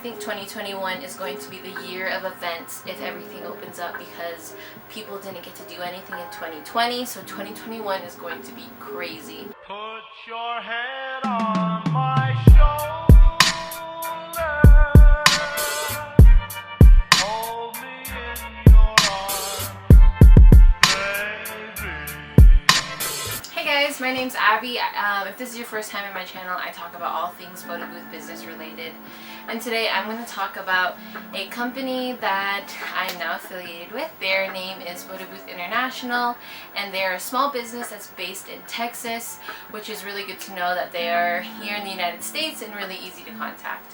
think 2021 is going to be the year of events if everything opens up, because people didn't get to do anything in 2020, so 2021 is going to be crazy. Put your head on my shoulder. Hold me in your arms, baby. Hey guys, my name's Abby. If this is your first time in my channel, I talk about all things photo booth business related. And today I'm going to talk about a company that I'm now affiliated with. Their name is Photobooth International, and they're a small business that's based in Texas, which is really good to know that they are here in the United States and really easy to contact.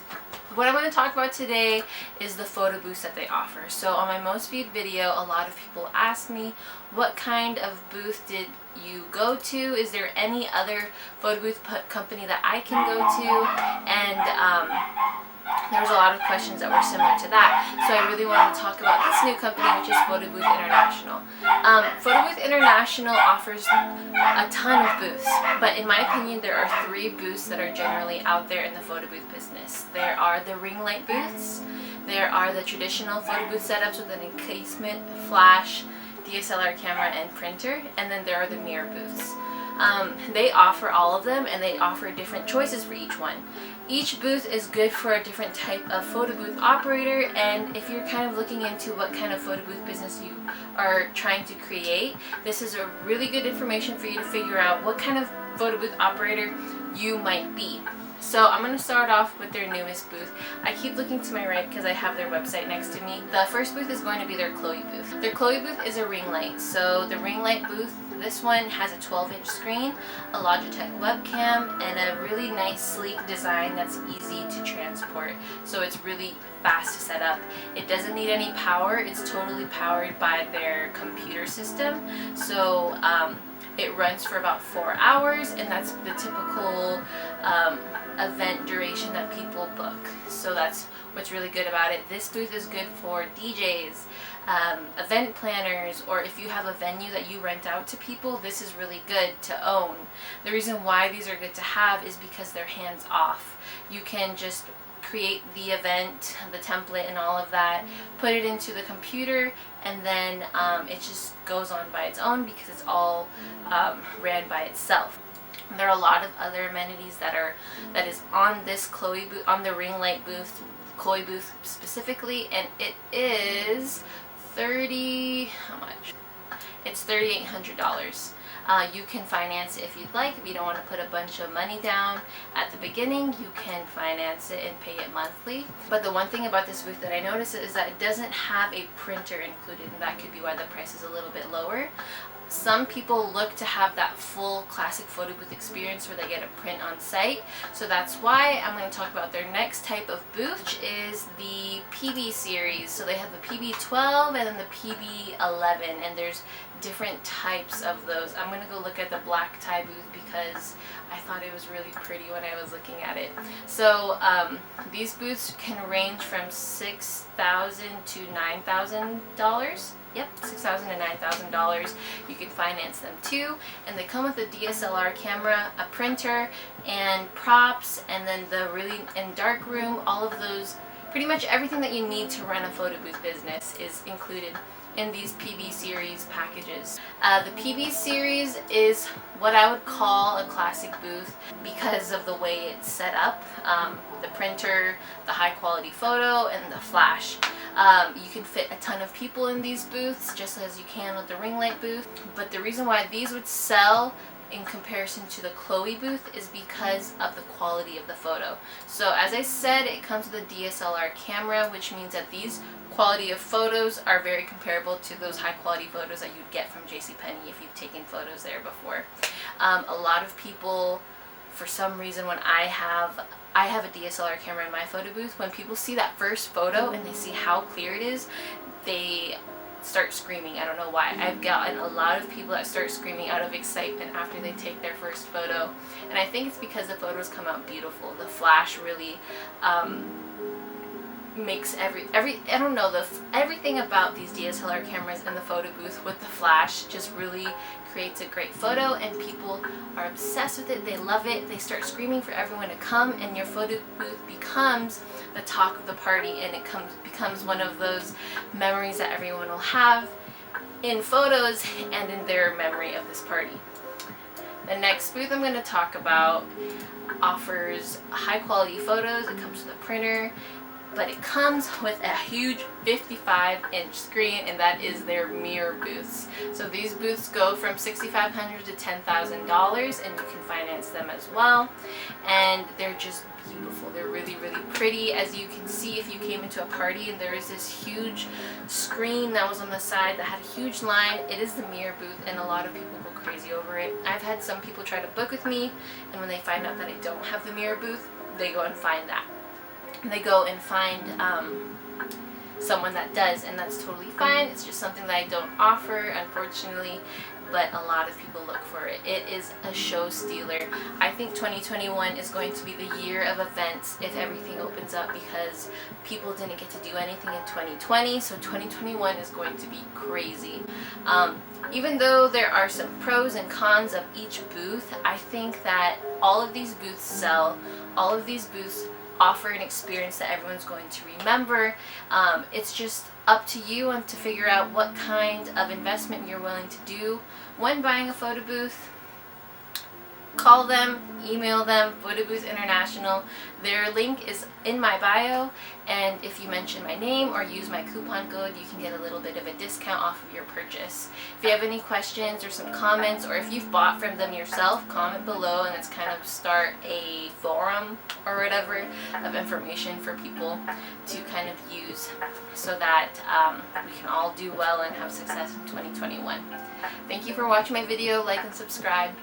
What I'm going to talk about today is the photo booths that they offer. So on my most viewed video, a lot of people asked me, what kind of booth did you go to? Is there any other photo booth company that I can go to? And there was a lot of questions that were similar to that. So I really wanted to talk about this new company, which is Photobooth International. Photobooth International offers a ton of booths, but in my opinion, there are 3 booths that are generally out there in the photo booth business. There are the ring light booths, there are the traditional photo booth setups with an encasement, flash, DSLR camera, and printer, and then there are the mirror booths. They offer all of them, and they offer different choices for each one. Each booth is good for a different type of photo booth operator, and if you're kind of looking into what kind of photo booth business you are trying to create, this is a really good information for you to figure out what kind of photo booth operator you might be. So I'm going to start off with their newest booth. I keep looking to my right because I have their website next to me. The first booth is going to be their Chloe booth. Their Chloe booth is a ring light. So the ring light booth, this one has a 12-inch screen, a Logitech webcam, and a really nice sleek design that's easy to transport. So it's really fast to set up. It doesn't need any power. It's totally powered by their computer system. So it runs for about 4 hours, and that's the typical event duration that people book. So that's what's really good about it. This booth is good for DJs, event planners, or if you have a venue that you rent out to people, this is really good to own. The reason why these are good to have is because they're hands off. You can just create the event, the template and all of that, put it into the computer, and then it just goes on by its own because it's all ran by itself. There are a lot of other amenities that is on this Chloe booth, on the ring light booth, Chloe booth specifically, and it is how much? It's $3,800. You can finance it if you'd like. If you don't want to put a bunch of money down at the beginning, you can finance it and pay it monthly. But the one thing about this booth that I noticed is that it doesn't have a printer included, and that could be why the price is a little bit lower. Some people look to have that full classic photo booth experience where they get a print on site. So that's why I'm going to talk about their next type of booth, which is the PB series. So they have the PB12 and then the PB11, and there's different types of those. I'm going to go look at the black tie booth because I thought it was really pretty when I was looking at it. So these booths can range from $6,000 to $9,000. Yep, $6,000 to $9,000. You can finance them too, and they come with a DSLR camera, a printer, and props, and then the really in dark room. All of those, pretty much everything that you need to run a photo booth business is included in these PB series packages. The PB series is what I would call a classic booth because of the way it's set up. The printer, the high quality photo, and the flash. You can fit a ton of people in these booths just as you can with the ring light booth. But the reason why these would sell in comparison to the Chloe booth is because of the quality of the photo. So as I said, it comes with a DSLR camera, which means that these quality of photos are very comparable to those high quality photos that you'd get from JCPenney if you've taken photos there before. A lot of people, for some reason, when I have a DSLR camera in my photo booth, when people see that first photo and they see how clear it is, they start screaming. I don't know why. I've gotten a lot of people that start screaming out of excitement after they take their first photo, and I think it's because the photos come out beautiful. The flash really makes I don't know, everything about these DSLR cameras and the photo booth with the flash just really creates a great photo, and people are obsessed with it. They love it. They start screaming for everyone to come, and your photo booth becomes the talk of the party, and it becomes one of those memories that everyone will have in photos and in their memory of this party. The next booth I'm going to talk about offers high quality photos. It comes with a printer, but it comes with a huge 55-inch screen, and that is their mirror booths. So these booths go from $6,500 to $10,000, and you can finance them as well. And they're just beautiful. They're really, really pretty. As you can see, if you came into a party and there is this huge screen that was on the side that had a huge line, it is the mirror booth, and a lot of people go crazy over it. I've had some people try to book with me, and when they find out that I don't have the mirror booth, they go and find that. They go and find someone that does, and that's totally fine. It's just something that I don't offer, unfortunately, but a lot of people look for it. It is a show stealer. I think 2021 is going to be the year of events if everything opens up, because people didn't get to do anything in 2020, so 2021 is going to be crazy. Even though there are some pros and cons of each booth, I think that all of these booths sell. All of these booths offer an experience that everyone's going to remember. It's just up to you and to figure out what kind of investment you're willing to do when buying a photo booth. Call them, email them, Photobooth International. Their link is in my bio, and if you mention my name or use my coupon code, you can get a little bit of a discount off of your purchase. If you have any questions or some comments, or if you've bought from them yourself, comment below, and let's kind of start a forum or whatever of information for people to kind of use, so that we can all do well and have success in 2021. Thank you for watching my video. Like and subscribe.